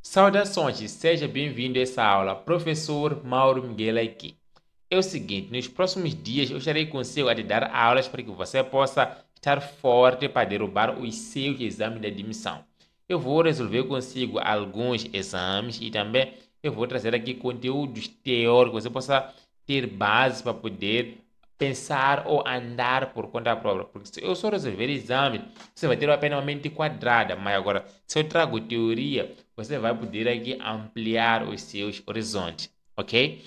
Saudações, seja bem-vindo a essa aula. Professor Mauro Miguel aqui. É o seguinte, nos próximos dias eu estarei consigo a te dar aulas para que você possa estar forte para derrubar os seus exames de admissão. Eu vou resolver consigo alguns exames e também eu vou trazer aqui conteúdos teóricos, você possa ter base para poder pensar ou andar por conta própria. Porque se eu só resolver exame, você vai ter apenas uma mente quadrada, mas agora, se eu trago teoria, você vai poder aqui ampliar os seus horizontes, ok?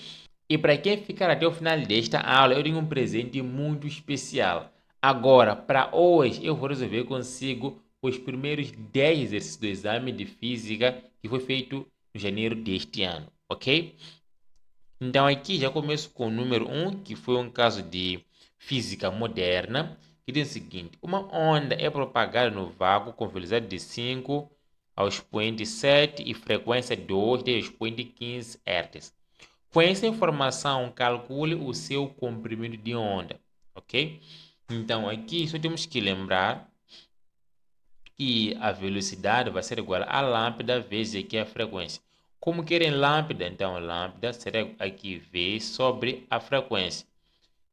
E para quem ficar até o final desta aula, eu tenho um presente muito especial. Agora, para hoje, eu vou resolver consigo os primeiros 10 exercícios do exame de física que foi feito em janeiro deste ano, ok? Então aqui já começo com o número um, que foi um caso de física moderna, que diz o seguinte: uma onda é propagada no vácuo com velocidade de 5 ao expoente 7 e frequência 2 ao expoente 15 Hz. Com essa informação, calcule o seu comprimido de onda, ok? Então aqui só temos que lembrar que a velocidade vai ser igual a lambda vezes aqui a frequência. Como querem lambda, então lambda será aqui V sobre a frequência.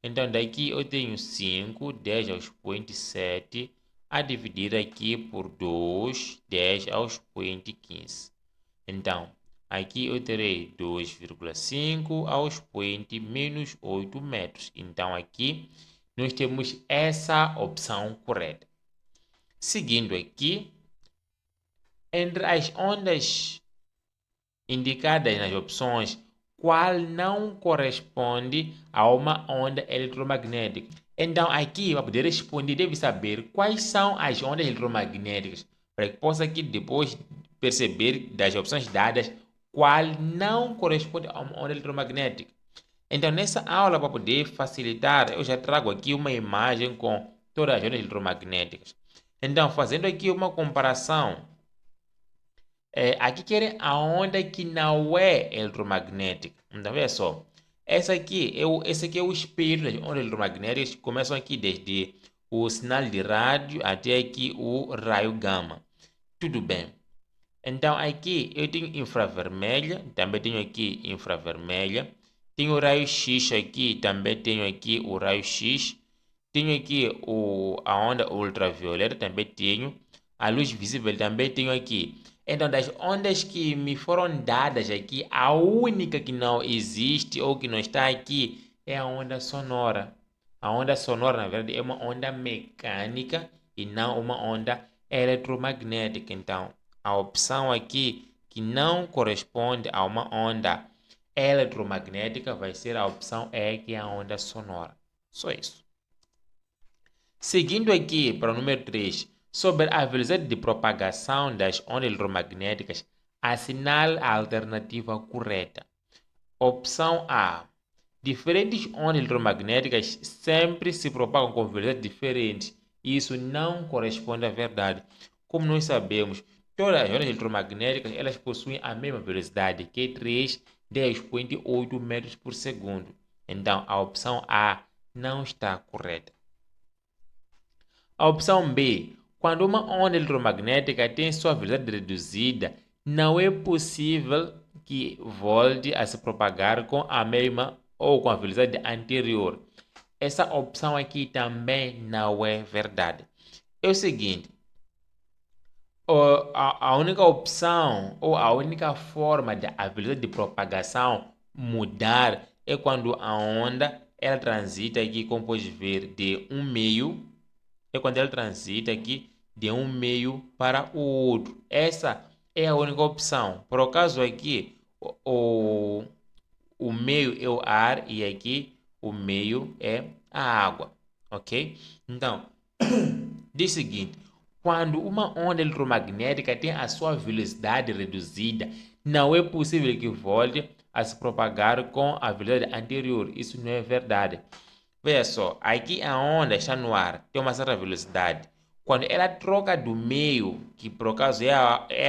Então daqui eu tenho 5, 10 ao expoente 7, a dividir aqui por 2, 10 ao expoente 15. Então, aqui eu terei 2,5 ao expoente menos 8 metros. Então aqui nós temos essa opção correta. Seguindo aqui, entre as ondas indicadas nas opções, qual não corresponde a uma onda eletromagnética? Então, aqui, para poder responder, deve saber quais são as ondas eletromagnéticas, para que possa aqui depois perceber das opções dadas qual não corresponde a uma onda eletromagnética. Então, nessa aula, para poder facilitar, eu já trago aqui uma imagem com todas as ondas eletromagnéticas. Então, fazendo aqui uma comparação, aqui querem a onda que não é eletromagnética. Então, veja só. Esse aqui é o espelho das ondas eletromagnéticas que começam aqui desde o sinal de rádio até aqui o raio gama. Tudo bem. Então, aqui eu tenho infravermelha, também tenho aqui infravermelha. Tenho o raio-x aqui, também tenho aqui o raio-x. Tenho aqui a onda ultravioleta, também tenho. A luz visível também tenho aqui. Então, das ondas que me foram dadas aqui, a única que não existe ou que não está aqui é a onda sonora. A onda sonora, na verdade, é uma onda mecânica e não uma onda eletromagnética. Então, a opção aqui que não corresponde a uma onda eletromagnética vai ser a opção E, que é a onda sonora. Só isso. Seguindo aqui para o número 3, sobre a velocidade de propagação das ondas eletromagnéticas, assinale a alternativa correta. Opção A. Diferentes ondas eletromagnéticas sempre se propagam com velocidades diferentes. Isso não corresponde à verdade. Como nós sabemos, todas as ondas eletromagnéticas elas possuem a mesma velocidade, que é 3,8 metros por segundo. Então, a opção A não está correta. A opção B. Quando uma onda eletromagnética tem sua velocidade reduzida, não é possível que volte a se propagar com a mesma ou com a velocidade anterior. Essa opção aqui também não é verdade. É o seguinte, a única opção ou a única forma de a velocidade de propagação mudar é quando a onda ela transita aqui, como pode ver, de um meio, é quando ela transita aqui de um meio para o outro. Essa é a única opção. Por acaso aqui o meio é o ar e aqui o meio é a água, ok? Então, diz o seguinte, quando uma onda eletromagnética tem a sua velocidade reduzida, não é possível que volte a se propagar com a velocidade anterior. Isso não é verdade. Veja só, aqui a onda está no ar, tem uma certa velocidade. Quando ela troca do meio, que por acaso é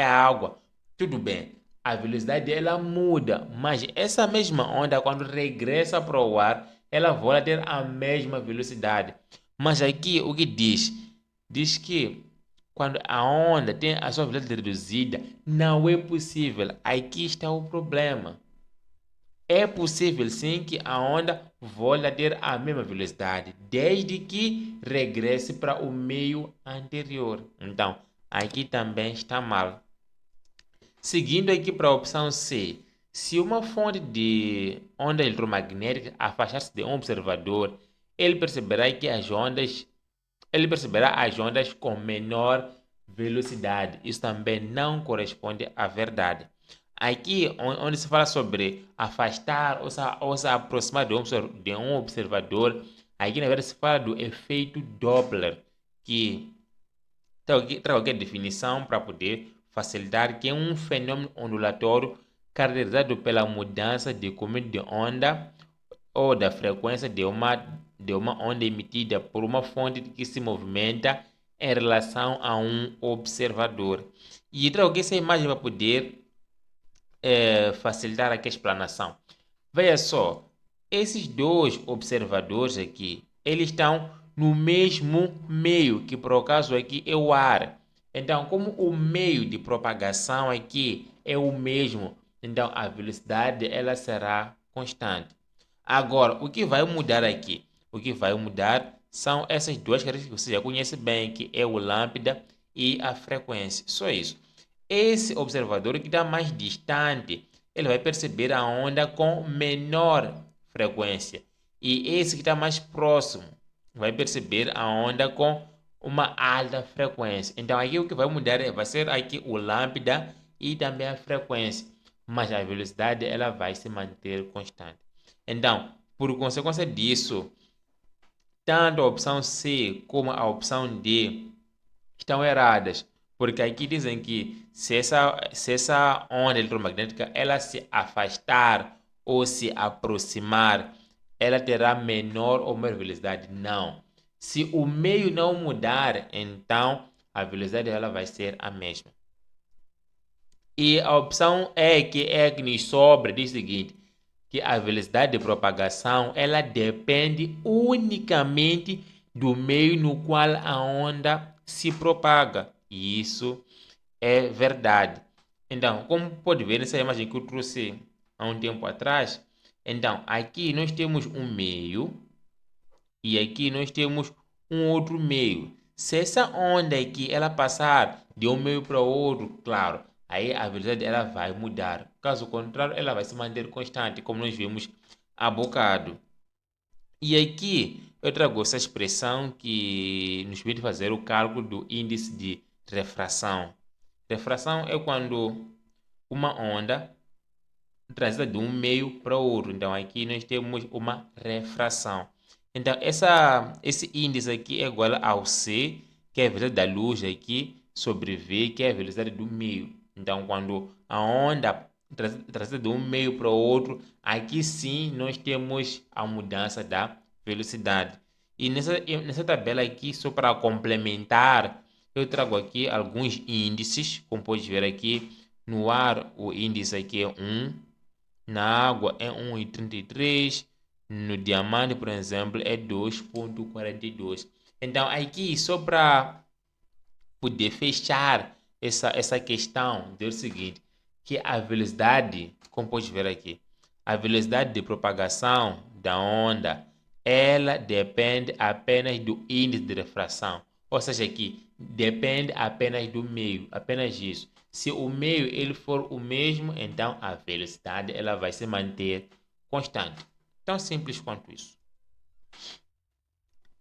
a água, tudo bem, a velocidade ela muda, mas essa mesma onda, quando regressa para o ar, ela volta a ter a mesma velocidade. Mas aqui o que diz? Diz que quando a onda tem a sua velocidade reduzida, não é possível. Aqui está o problema. É possível sim que a onda volte a ter a mesma velocidade, desde que regresse para o meio anterior. Então, aqui também está mal. Seguindo aqui para a opção C, se uma fonte de onda eletromagnética afastar-se de um observador, ele perceberá que ele perceberá as ondas com menor velocidade. Isso também não corresponde à verdade. Aqui, onde se fala sobre afastar ou se aproximar de um observador, aqui na verdade se fala do efeito Doppler, que trago aqui a definição para poder facilitar, que é um fenômeno ondulatório caracterizado pela mudança de comprimento de onda ou da frequência de uma onda emitida por uma fonte que se movimenta em relação a um observador. E trago aqui essa imagem para poder facilitar aqui a explanação. Veja só, esses dois observadores aqui, eles estão no mesmo meio, que por acaso aqui é o ar. Então, como o meio de propagação aqui é o mesmo, então a velocidade ela será constante. Agora, o que vai mudar aqui? O que vai mudar são essas duas características que você já conhece bem, que é o lambda e a frequência. Só isso. Esse observador que está mais distante, ele vai perceber a onda com menor frequência. E esse que está mais próximo vai perceber a onda com uma alta frequência. Então aqui o que vai mudar vai ser aqui o lambda e também a frequência. Mas a velocidade ela vai se manter constante. Então, por consequência disso, tanto a opção C como a opção D estão erradas, porque aqui dizem que se essa onda eletromagnética ela se afastar ou se aproximar, ela terá menor ou maior velocidade. Não. Se o meio não mudar, então a velocidade ela vai ser a mesma. E a opção E, que é a que nos sobra, diz o seguinte, que a velocidade de propagação ela depende unicamente do meio no qual a onda se propaga. E isso é verdade. Então, como pode ver nessa imagem que eu trouxe há um tempo atrás, então aqui nós temos um meio e aqui nós temos um outro meio. Se essa onda aqui ela passar de um meio para o outro, claro, aí a velocidade ela vai mudar. Caso contrário, ela vai se manter constante, como nós vimos há bocado. E aqui eu trago essa expressão que nos permite fazer o cálculo do índice de refração. Refração é quando uma onda transita de um meio para o outro. Então aqui nós temos uma refração. Então esse índice aqui é igual ao C, que é a velocidade da luz aqui, sobre V, que é a velocidade do meio. Então quando a onda transita de um meio para o outro, aqui sim nós temos a mudança da velocidade. E nessa tabela aqui, só para complementar, eu trago aqui alguns índices, como pode ver aqui, no ar o índice aqui é 1, na água é 1,33, no diamante, por exemplo, é 2,42. Então, aqui, só para poder fechar essa questão, é o seguinte, que a velocidade, como pode ver aqui, a velocidade de propagação da onda, ela depende apenas do índice de refração. Ou seja, aqui, depende apenas do meio, apenas isso. Se o meio ele for o mesmo, então a velocidade ela vai se manter constante. Tão simples quanto isso.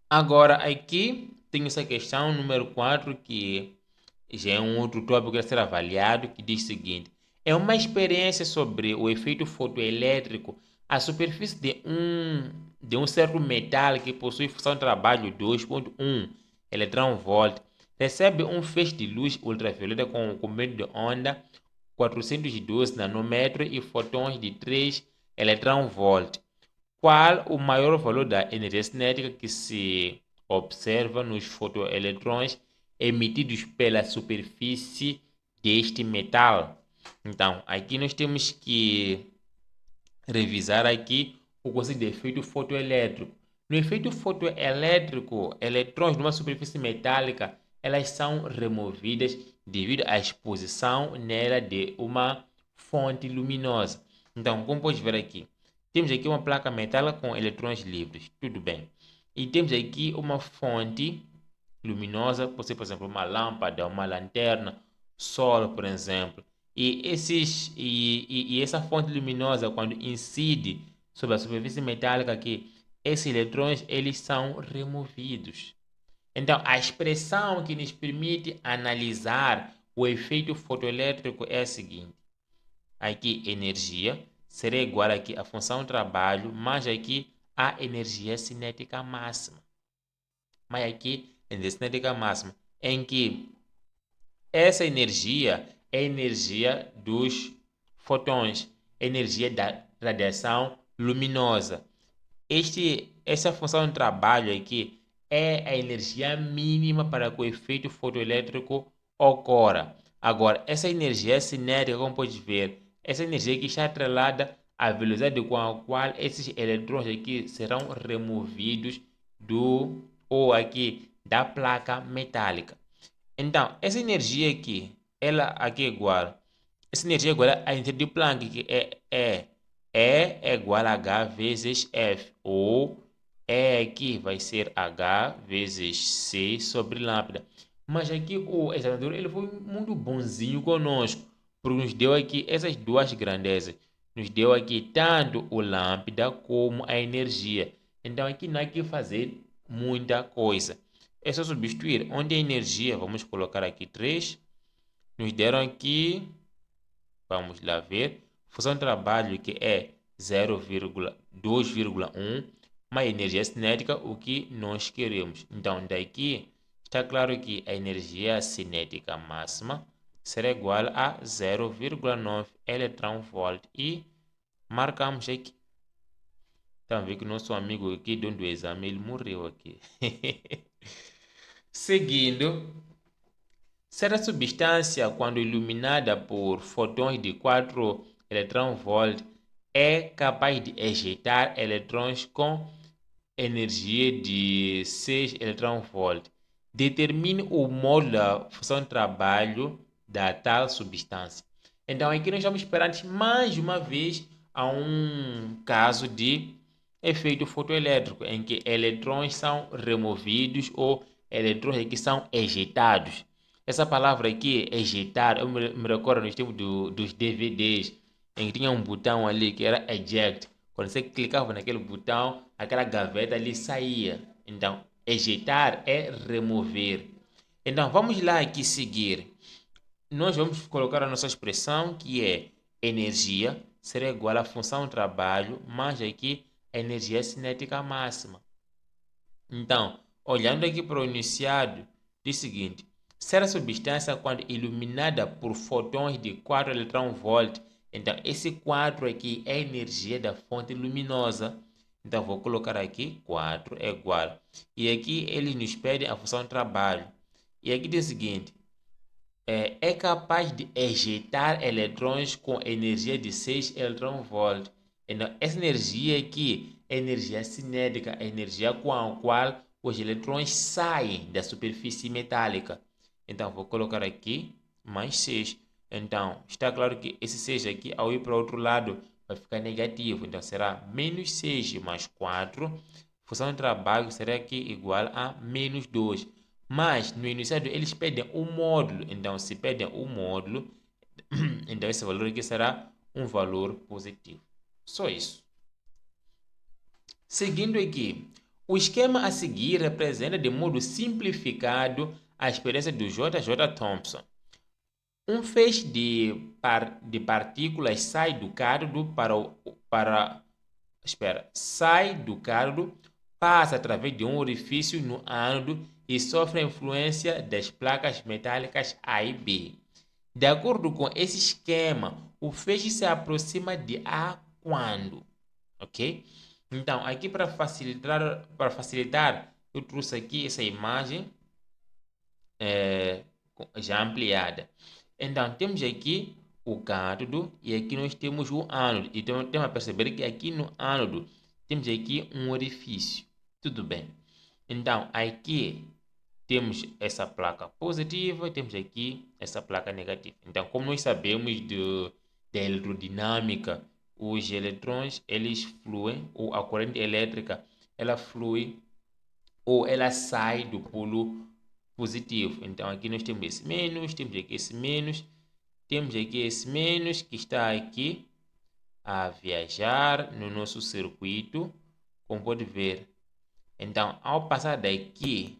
Agora, aqui tem essa questão número 4, que já é um outro tópico a ser avaliado, que diz o seguinte: é uma experiência sobre o efeito fotoelétrico. A superfície de um certo metal que possui função de trabalho 2,1 elétron-volt recebe um feixe de luz ultravioleta com um comprimento de onda 412 nanômetros e fotões de 3 elétron-volt. Qual o maior valor da energia cinética que se observa nos fotoeletrões emitidos pela superfície deste metal? Então, aqui nós temos que revisar aqui o conceito de efeito fotoelétrico. No efeito fotoelétrico, eletrões numa superfície metálica elas são removidas devido à exposição nela de uma fonte luminosa. Então, como pode ver aqui, temos aqui uma placa metálica com eletrões livres, tudo bem. E temos aqui uma fonte luminosa, pode ser, por exemplo, uma lâmpada, uma lanterna, sol, por exemplo. E essa fonte luminosa, quando incide sobre a superfície metálica aqui, esses eletrões eles são removidos. Então, a expressão que nos permite analisar o efeito fotoelétrico é a seguinte. Aqui, energia será igual aqui a função trabalho, mais aqui a energia cinética máxima. Mas aqui, energia cinética máxima, em que essa energia é a energia dos fotões, energia da radiação luminosa. Essa função de trabalho aqui é a energia mínima para que o efeito fotoelétrico ocorra. Agora, essa energia cinética, como pode ver, essa energia que está atrelada à velocidade com a qual esses eletrões aqui serão removidos ou aqui da placa metálica. Então, essa energia aqui, ela aqui é igual. Essa energia é igual à energia de Planck, que é igual a H vezes F, ou E aqui vai ser H vezes C sobre lambda. Mas aqui o examinador ele foi muito bonzinho conosco, porque nos deu aqui essas duas grandezas. Nos deu aqui tanto o lambda como a energia. Então aqui não há que fazer muita coisa. É só substituir. Onde a energia, vamos colocar aqui 3. Nos deram aqui, vamos lá ver, função de trabalho que é 0,2,1, mas energia cinética, o que nós queremos. Então, daqui está claro que a energia cinética máxima será igual a 0,9 eletron-volt. E marcamos aqui. Então, vê que nosso amigo aqui, dono do exame, ele morreu aqui. Seguindo, certa substância, quando iluminada por fotões de 4 eletron-volt, é capaz de ejetar eletrões com energia de 6 eletron-volt. Determine o modo da função de trabalho da tal substância. Então, aqui nós estamos perante mais uma vez a um caso de efeito fotoelétrico, em que eletrões são removidos ou eletrões que são ejetados. Essa palavra aqui, ejetar, eu me recordo nos tempos dos DVDs, em que tinha um botão ali que era eject. Quando você clicava naquele botão, aquela gaveta ali saía. Então, ejetar é remover. Então, vamos lá aqui seguir. Nós vamos colocar a nossa expressão que é energia será igual à função trabalho mais aqui a energia cinética máxima. Então, olhando aqui para o enunciado, diz o seguinte: certa substância, quando iluminada por fotões de 4 eletron-volt, então esse 4 aqui é a energia da fonte luminosa. Então, vou colocar aqui 4 é igual. E aqui eles nos pedem a função de trabalho. E aqui diz o seguinte: é capaz de ejetar eletrões com energia de 6 eletron-volt. Então, essa energia aqui é energia cinética, a energia com a qual os eletrões saem da superfície metálica. Então, vou colocar aqui mais 6. Então, está claro que esse 6 aqui, ao ir para o outro lado, vai ficar negativo. Então, será menos 6 mais 4. Função de trabalho será aqui igual a menos 2. Mas, no enunciado, eles pedem o módulo. Então, se pedem o módulo, então esse valor aqui será um valor positivo. Só isso. Seguindo aqui, o esquema a seguir representa de modo simplificado a experiência do J.J. Thomson. Um feixe de partículas sai do cátodo sai do cátodo, passa através de um orifício no ânodo e sofre a influência das placas metálicas A e B. De acordo com esse esquema, o feixe se aproxima de A quando? Ok? Então, aqui para facilitar, eu trouxe aqui essa imagem já ampliada. Então, temos aqui o cátodo e aqui nós temos o ânodo. Então, temos a perceber que aqui no ânodo temos aqui um orifício. Tudo bem. Então, aqui temos essa placa positiva e temos aqui essa placa negativa. Então, como nós sabemos da eletrodinâmica, os eletrões, eles fluem, ou a corrente elétrica, ela flui ou ela sai do polo positivo. Então, aqui nós temos esse menos, temos aqui esse menos, temos aqui esse menos que está aqui a viajar no nosso circuito, como pode ver. Então, ao passar daqui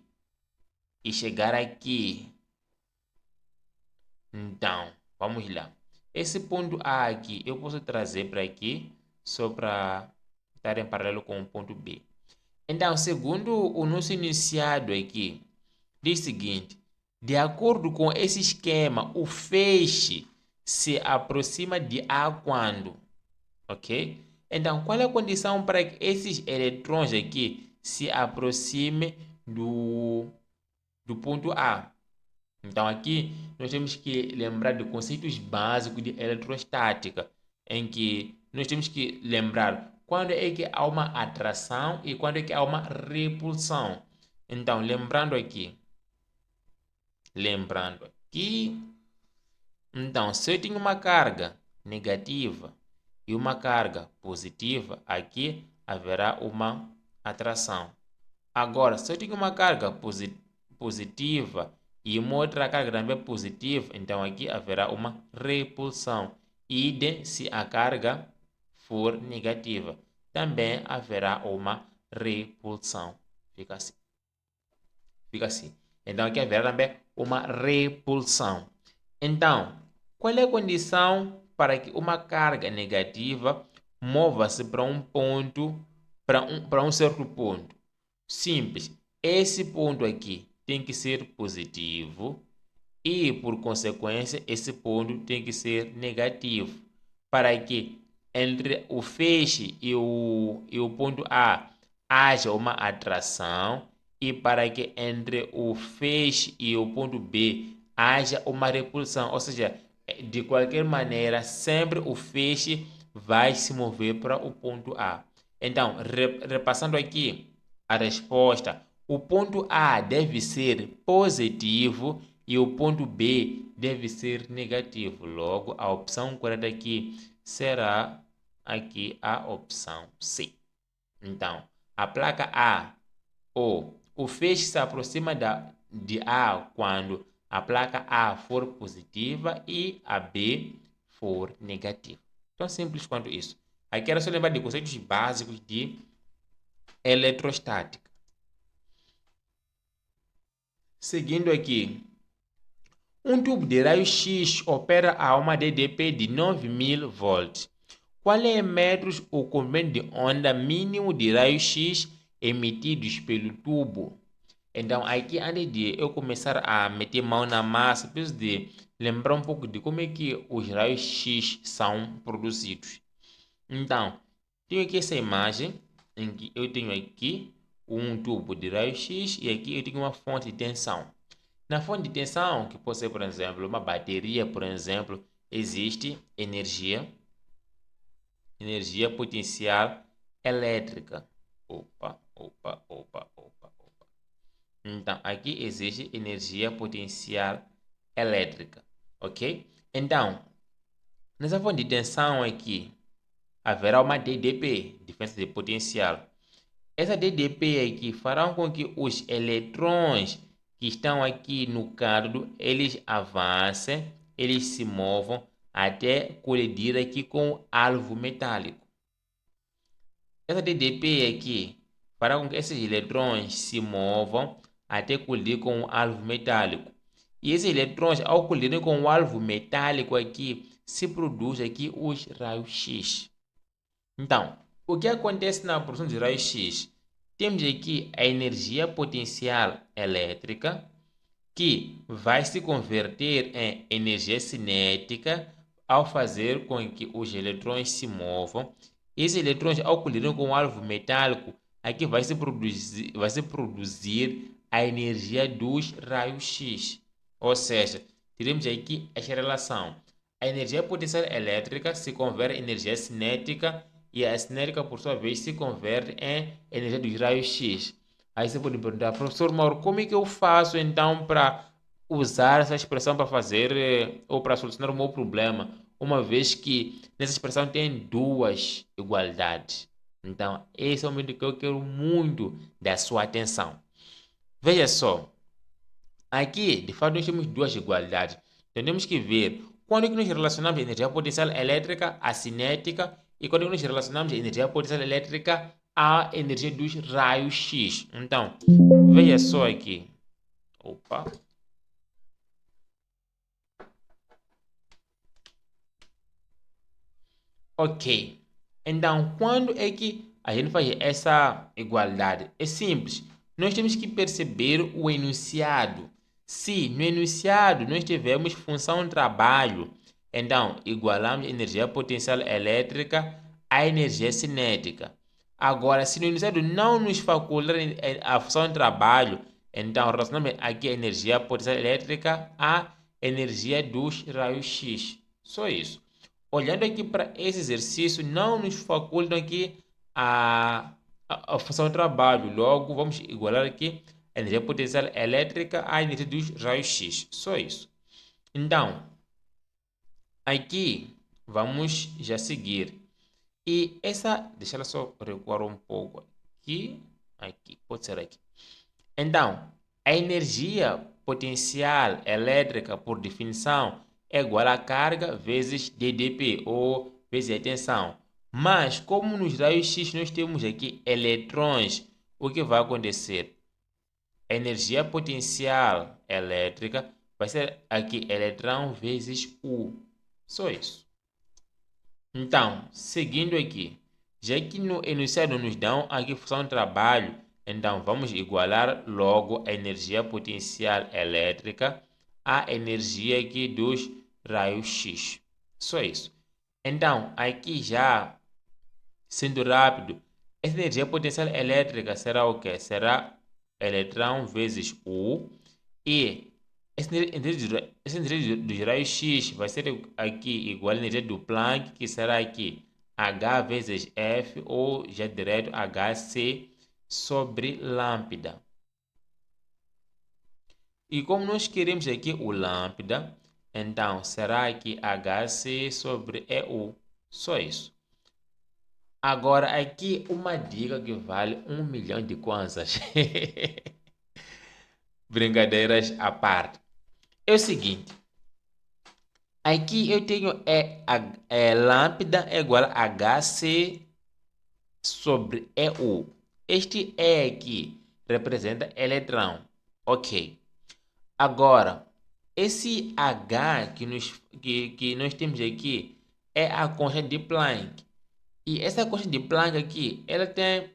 e chegar aqui, então, vamos lá. Esse ponto A aqui, eu posso trazer para aqui, só para estar em paralelo com o ponto B. Então, segundo o nosso iniciado aqui, diz o seguinte: de acordo com esse esquema, o feixe se aproxima de A quando? Ok? Então, qual é a condição para que esses eletrões aqui se aproximem do ponto A? Então, aqui nós temos que lembrar de conceitos básicos de eletrostática, em que nós temos que lembrar quando é que há uma atração e quando é que há uma repulsão. Então, lembrando aqui, então, se eu tenho uma carga negativa e uma carga positiva, aqui haverá uma atração. Agora, se eu tenho uma carga positiva e uma outra carga também positiva, então aqui haverá uma repulsão. Idem se a carga for negativa, também haverá uma repulsão. Fica assim. Então aqui haverá também uma repulsão. Então, qual é a condição para que uma carga negativa mova-se para um ponto, para um certo ponto? Simples. Esse ponto aqui tem que ser positivo e, por consequência, esse ponto tem que ser negativo, para que entre o feixe e o ponto A haja uma atração e para que entre o feixe e o ponto B haja uma repulsão. Ou seja, de qualquer maneira, sempre o feixe vai se mover para o ponto A. Então, repassando aqui a resposta, o ponto A deve ser positivo e o ponto B deve ser negativo. Logo, a opção correta aqui será aqui a opção C. Então, a placa A, ou o feixe se aproxima de A quando a placa A for positiva e a B for negativa. Tão simples quanto isso. Aqui era só lembrar de conceitos básicos de eletrostática. Seguindo aqui, um tubo de raio-x opera a uma DDP de 9.000 volts. Qual é em metros o comprimento de onda mínimo de raio-x emitidos pelo tubo? Então, aqui, antes de eu começar a meter mão na massa, preciso de lembrar um pouco de como é que os raios-x são produzidos. Então, tenho aqui essa imagem, em que eu tenho aqui um tubo de raio-x e aqui eu tenho uma fonte de tensão. Na fonte de tensão, que pode ser, por exemplo, uma bateria, por exemplo, existe energia potencial elétrica. Então, aqui existe energia potencial elétrica, ok? Então, nessa fonte de tensão aqui, haverá uma DDP, diferença de potencial. Essa DDP aqui fará com que os eletrões que estão aqui no cátodo, eles avancem, eles se movam até colidir aqui com o alvo metálico. Essa DDP aqui fará com que esses eletrões se movam até colidir com o alvo metálico. E esses eletrões, ao colidirem com o alvo metálico aqui, se produz aqui os raios-x. Então, o que acontece na produção de raios-x? Temos aqui a energia potencial elétrica, que vai se converter em energia cinética ao fazer com que os eletrões se movam. Esses eletrões, ao colidirem com o alvo metálico, aqui vai se produzir a energia dos raios-x. Ou seja, teremos aqui esta relação. A energia potencial elétrica se converte em energia cinética e a cinética, por sua vez, se converte em energia dos raios-x. Aí você pode me perguntar, professor Mauro, como é que eu faço então para usar essa expressão para fazer ou para solucionar o meu problema, uma vez que nessa expressão tem duas igualdades? Então, esse é o momento que eu quero muito da sua atenção. Veja só, aqui, de fato, nós temos duas igualdades. Então, temos que ver quando é que nós relacionamos a energia potencial elétrica à cinética e quando é que nós relacionamos a energia potencial elétrica à energia dos raios X. Então, veja só aqui. Opa. Ok. Então, quando é que a gente faz essa igualdade? É simples. Nós temos que perceber o enunciado. Se no enunciado nós tivermos função trabalho, então igualamos energia potencial elétrica à energia cinética. Agora, se no enunciado não nos facultar a função trabalho, então relacionamos aqui a energia potencial elétrica à energia dos raios X. Só isso. Olhando aqui para esse exercício, não nos facultam aqui a função de trabalho. Logo, vamos igualar aqui a energia potencial elétrica à energia dos raios X. Só isso. Então, aqui vamos já seguir. E essa, deixa ela só recuar um pouco aqui. Aqui, pode ser aqui. Então, a energia potencial elétrica, por definição, é igual a carga vezes dDp, ou vezes a tensão. Mas, como nos raios X nós temos aqui eletrões, o que vai acontecer? A energia potencial elétrica vai ser aqui eletrão vezes U. Só isso. Então, seguindo aqui, já que no enunciado nos dão aqui função de trabalho, então vamos igualar logo a energia potencial elétrica à energia aqui dos raios X. Só isso. Então, aqui já, sendo rápido, essa energia potencial elétrica será o quê? Será eletrão vezes U e essa energia dos raios X vai ser aqui igual à energia do Planck, que será aqui H vezes F, ou já direto HC sobre lambda. E como nós queremos aqui o lambda, então será aqui HC sobre EU. Só isso. Agora aqui uma dica que vale 1 milhão de kwanzas. Brincadeiras à parte. É o seguinte. Aqui eu tenho lambda é igual a HC sobre EU. Este E aqui representa eletrão. Ok. Agora, esse H que nós temos aqui é a constante de Planck. E essa constante de Planck aqui, ela tem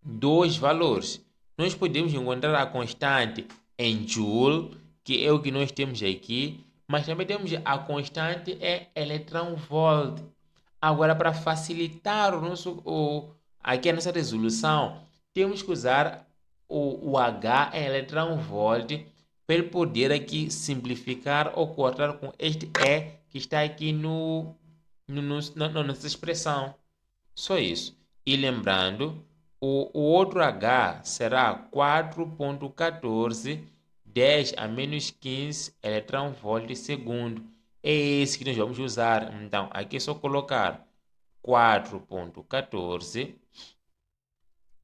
dois valores. Nós podemos encontrar a constante em Joule, que é o que nós temos aqui, mas também temos a constante em electron-volt. Agora, para facilitar aqui a nossa resolução, temos que usar o H em electron-volt para ele poder aqui simplificar ou cortar com este E que está aqui na nossa expressão. Só isso. E lembrando, o outro H será 4,14 10 a menos 15 eletron-volt segundo. É esse que nós vamos usar. Então, aqui é só colocar 4,14.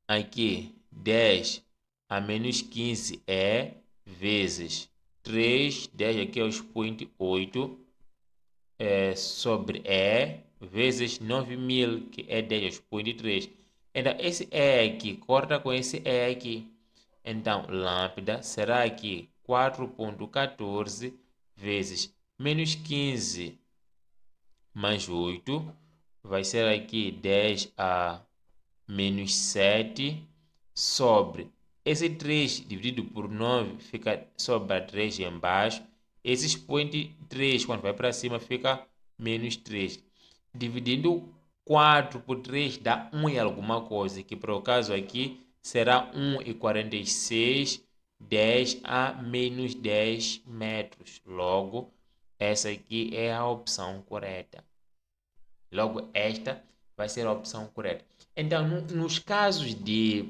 Aqui, 10 a menos 15 é vezes 3. 10 aqui é os 0,8 sobre E vezes 9.000, que é 10 aos 0,3. Então, esse E aqui corta com esse E aqui. Então, lambda será aqui 4,14 vezes menos 15 mais 8. Vai ser aqui 10 a menos 7 sobre esse 3 dividido por 9 fica sobra 3 embaixo. Esse expoente 3, quando vai para cima, fica menos 3. Dividindo 4 por 3 dá 1 e alguma coisa, que por caso aqui será 1,46, 10 a menos 10 metros. Logo, essa aqui é a opção correta. Logo, esta vai ser a opção correta. Então, nos casos de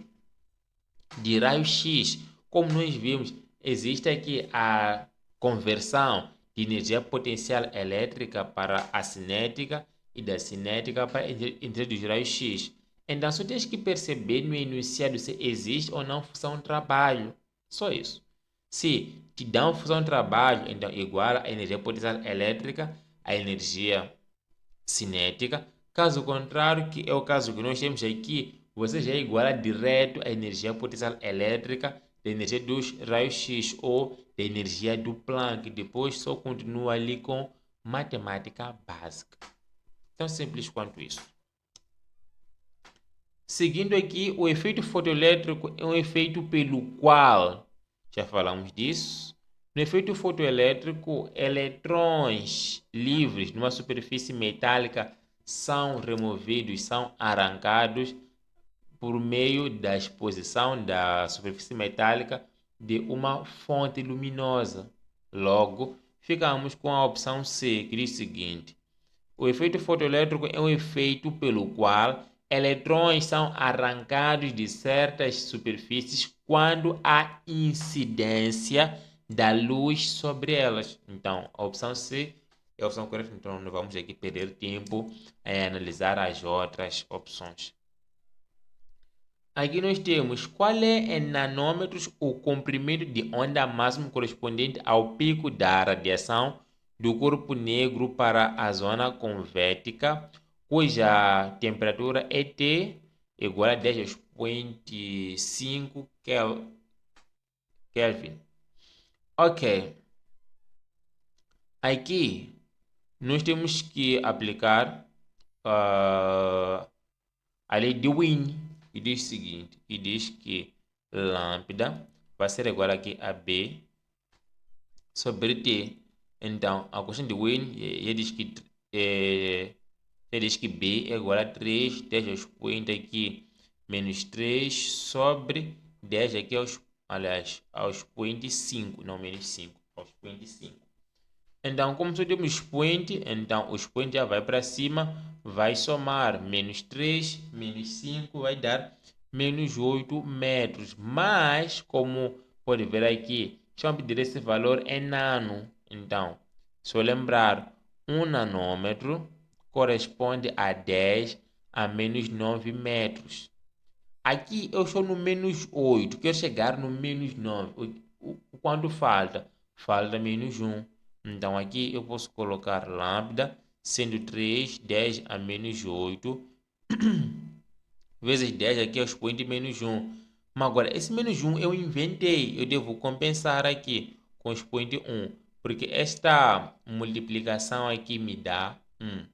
de raio-x. Como nós vimos, existe aqui a conversão de energia potencial elétrica para a cinética e da cinética para a energia dos raios-x. Então, só tens que perceber no enunciado se existe ou não função-trabalho. Só isso. Se te dão função-trabalho, então igual a energia potencial elétrica à energia cinética. Caso contrário, que é o caso que nós temos aqui, você já iguala direto a energia potencial elétrica da energia dos raios-x ou da energia do Planck. Depois só continua ali com matemática básica. Tão simples quanto isso. Seguindo aqui, o efeito fotoelétrico é um efeito pelo qual, já falamos disso, no efeito fotoelétrico, eletrões livres numa superfície metálica são removidos, são arrancados por meio da exposição da superfície metálica de uma fonte luminosa. Logo, ficamos com a opção C, que diz o seguinte: o efeito fotoelétrico é um efeito pelo qual eletrões são arrancados de certas superfícies quando há incidência da luz sobre elas. Então, a opção C é a opção correta, então não vamos aqui perder tempo em analisar as outras opções. Aqui nós temos qual é em nanômetros o comprimento de onda máximo correspondente ao pico da radiação do corpo negro para a zona convética, cuja temperatura é T igual a 10⁵ Kelvin. Ok. Aqui nós temos que aplicar a lei de Wien, que diz o seguinte, que diz que lambda vai ser igual aqui a B sobre T. Então, a questão de Wien diz que B é igual a 3, 10 aqui, menos 3 sobre 10 aqui aos point 5, não menos 5, aos point 5. Então, como só temos expoente, então o expoente já vai para cima, vai somar menos 3, menos 5, vai dar menos 8 metros. Mas, como pode ver aqui, chama de esse valor em nano. Então, se eu lembrar, 1 nanômetro corresponde a 10 a menos 9 metros. Aqui eu estou no menos 8, quero chegar no menos 9. Quanto falta? Falta menos 1. Então aqui eu posso colocar lambda, sendo 3, 10 a menos 8, vezes 10 aqui é o expoente de menos 1. Mas agora, esse menos 1 eu inventei, eu devo compensar aqui com o expoente 1, porque esta multiplicação aqui me dá 1.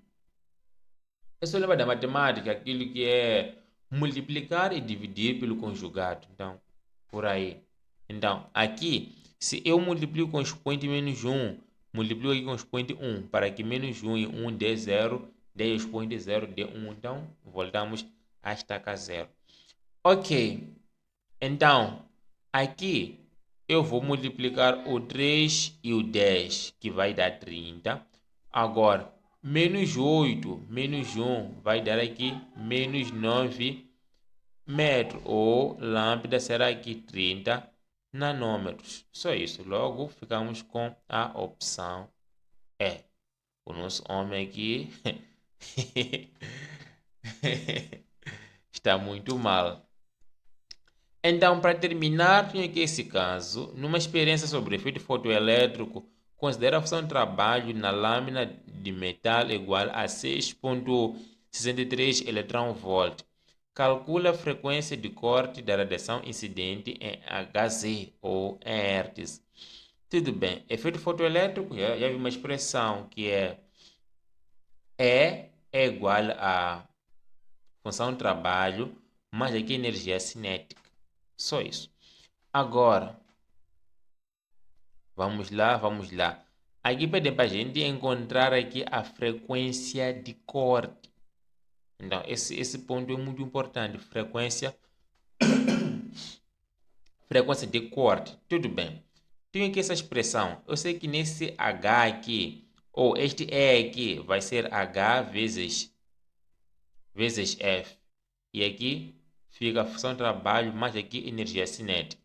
É só lembrar da matemática, aquilo que é multiplicar e dividir pelo conjugado. Então, por aí. Então, aqui, se eu multiplico com o expoente menos 1, multiplico aqui com o expoente 1, para que menos 1 e 1 dê 0, dê o expoente 0 dê 1. Então, voltamos a estaca 0. Ok. Então, aqui, eu vou multiplicar o 3 e o 10, que vai dar 30. Agora, menos 8, menos 1, vai dar aqui menos 9 metros. Ou lambda será aqui 30 nanômetros. Só isso. Logo, ficamos com a opção E. O nosso homem aqui está muito mal. Então, para terminar, tenho aqui esse caso. Numa experiência sobre efeito fotoelétrico, considera a função de trabalho na lâmina de metal igual a 6,63 eV. Calcula a frequência de corte da radiação incidente em Hz ou em Hz. Tudo bem. Efeito fotoelétrico, já vi uma expressão que é igual a função de trabalho, mais aqui energia cinética. Só isso. Agora, vamos lá. Aqui pede para a gente encontrar aqui a frequência de corte. Então, esse ponto é muito importante. Frequência de corte. Tudo bem. Tenho aqui essa expressão. Eu sei que nesse H aqui, ou este E aqui, vai ser H vezes F. E aqui, fica a função de trabalho mais aqui energia cinética.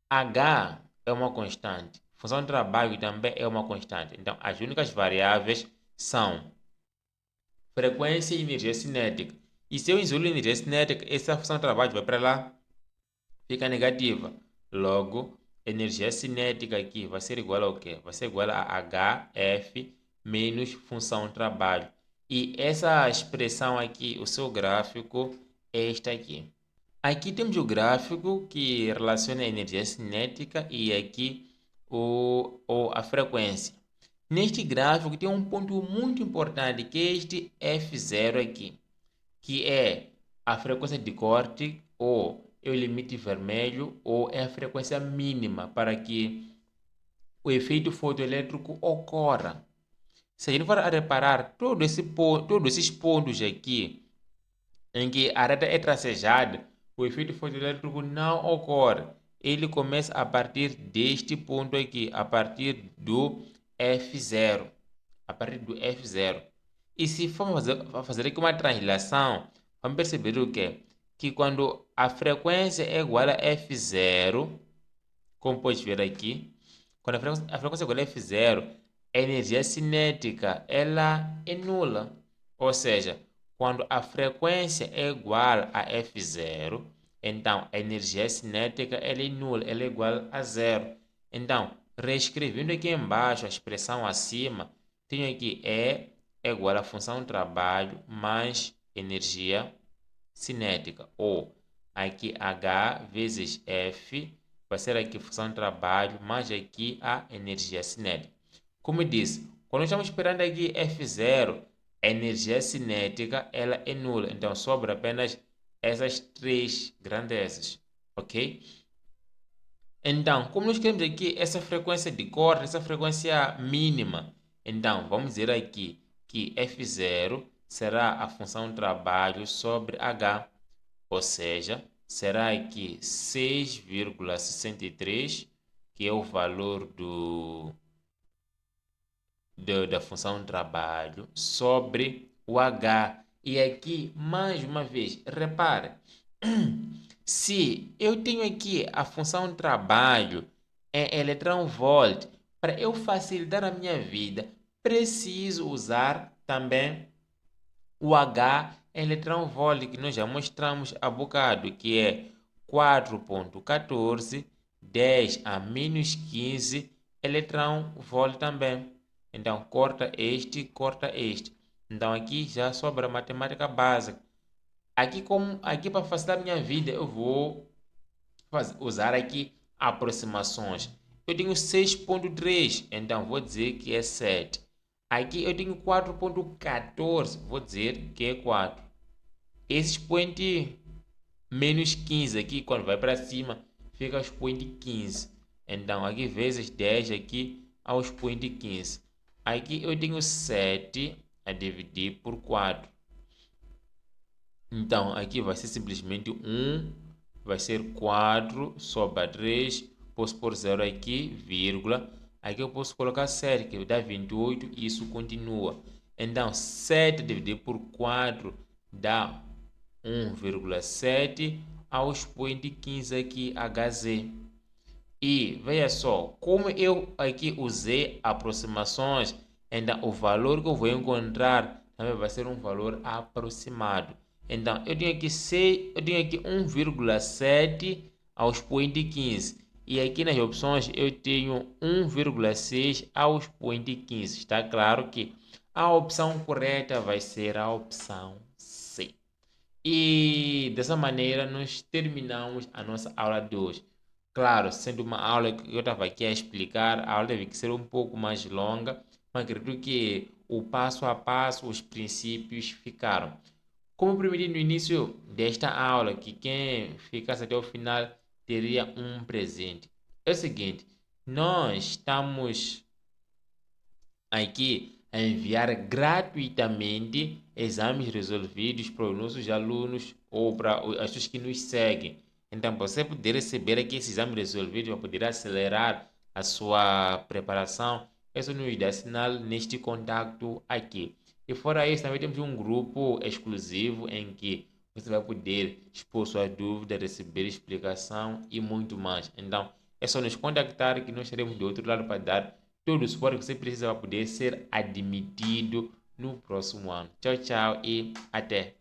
H é uma constante. Função de trabalho também é uma constante. Então, as únicas variáveis são frequência e energia cinética. E se eu isolo energia cinética, essa função de trabalho vai para lá, fica negativa. Logo, energia cinética aqui vai ser igual ao quê? Vai ser igual a HF menos função de trabalho. E essa expressão aqui, o seu gráfico, é esta aqui. Aqui temos o gráfico que relaciona a energia cinética e aqui a frequência. Neste gráfico tem um ponto muito importante que é este F0 aqui, que é a frequência de corte ou é o limite vermelho ou é a frequência mínima para que o efeito fotoelétrico ocorra. Se a gente for reparar todos esses pontos aqui em que a reta é tracejada, o efeito fotoelétrico não ocorre. Ele começa a partir deste ponto aqui, a partir do F0. A partir do F0. E se formos fazer aqui uma translação, vamos perceber o quê? Que quando a frequência é igual a F0, como pode ver aqui, quando a frequência é igual a F0, a energia cinética ela é nula. Ou seja, quando a frequência é igual a F0, então a energia cinética ela é nula, ela é igual a zero. Então, reescrevendo aqui embaixo a expressão acima, tenho aqui E é igual a função de trabalho mais energia cinética. Ou aqui H vezes F vai ser aqui função de trabalho mais aqui a energia cinética. Como eu disse, quando estamos esperando aqui F0, a energia cinética ela é nula. Então sobra apenas essas três grandezas, ok? Então, como nós queremos aqui essa frequência de corte, essa frequência mínima, então vamos dizer aqui que F0 será a função de trabalho sobre H, ou seja, será aqui 6,63, que é o valor da função de trabalho, sobre o H. E aqui, mais uma vez, repare, se eu tenho aqui a função de trabalho em electron-volt, para eu facilitar a minha vida, preciso usar também o H em electron-volt, que nós já mostramos há bocado, que é 4,14, 10 a menos 15 electron-volt também. Então, corta este. Então, aqui já sobra a matemática básica. Aqui para facilitar a minha vida, eu vou usar aqui aproximações. Eu tenho 6,3, então vou dizer que é 7. Aqui eu tenho 4,14, vou dizer que é 4. Esse expoente menos 15 aqui, quando vai para cima, fica ao expoente 15. Então, aqui vezes 10 aqui ao expoente 15. Aqui eu tenho 7 a dividir por 4. Então, aqui vai ser simplesmente 1, vai ser 4 sobre 3. Posso pôr 0 aqui, vírgula. Aqui eu posso colocar 7, que dá 28, e isso continua. Então, 7 dividido por 4 dá 1,7 ao expoente 15 aqui, HZ. E veja só, como eu aqui usei aproximações, então o valor que eu vou encontrar também vai ser um valor aproximado. Então, eu tenho aqui 1,7 ao expoente 15. E aqui nas opções eu tenho 1,6 ao expoente 15. Está claro que a opção correta vai ser a opção C. E dessa maneira nós terminamos a nossa aula de hoje. Claro, sendo uma aula que eu estava aqui a explicar, a aula teve que ser um pouco mais longa, mas acredito que o passo a passo, os princípios ficaram. Como prometi no início desta aula, que quem ficasse até o final teria um presente. É o seguinte, nós estamos aqui a enviar gratuitamente exames resolvidos para os nossos alunos ou para as pessoas que nos seguem. Então, você poder receber aqui esse exame resolvido para poder acelerar a sua preparação, é só nos dar sinal neste contato aqui. E fora isso, também temos um grupo exclusivo em que você vai poder expor sua dúvida, receber explicação e muito mais. Então, é só nos contactar que nós estaremos do outro lado para dar todo o suporte que você precisa para poder ser admitido no próximo ano. Tchau, tchau e até!